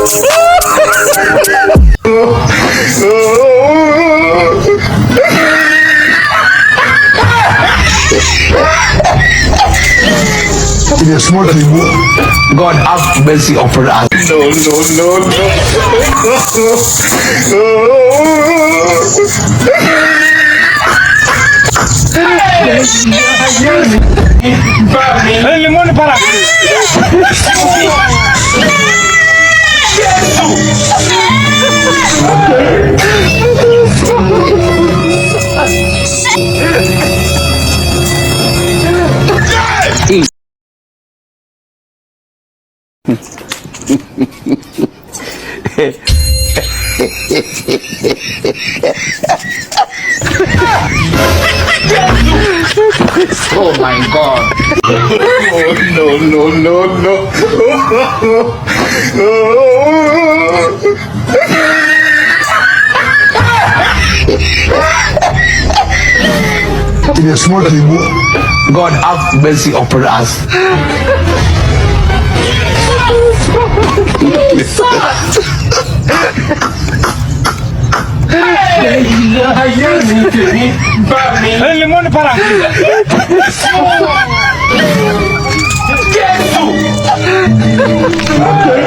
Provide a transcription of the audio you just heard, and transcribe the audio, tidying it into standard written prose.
In a small table. God have mercy upon us. Limone para. Oh my God. In a small table. God have mercy upon us. Limone para. Okay.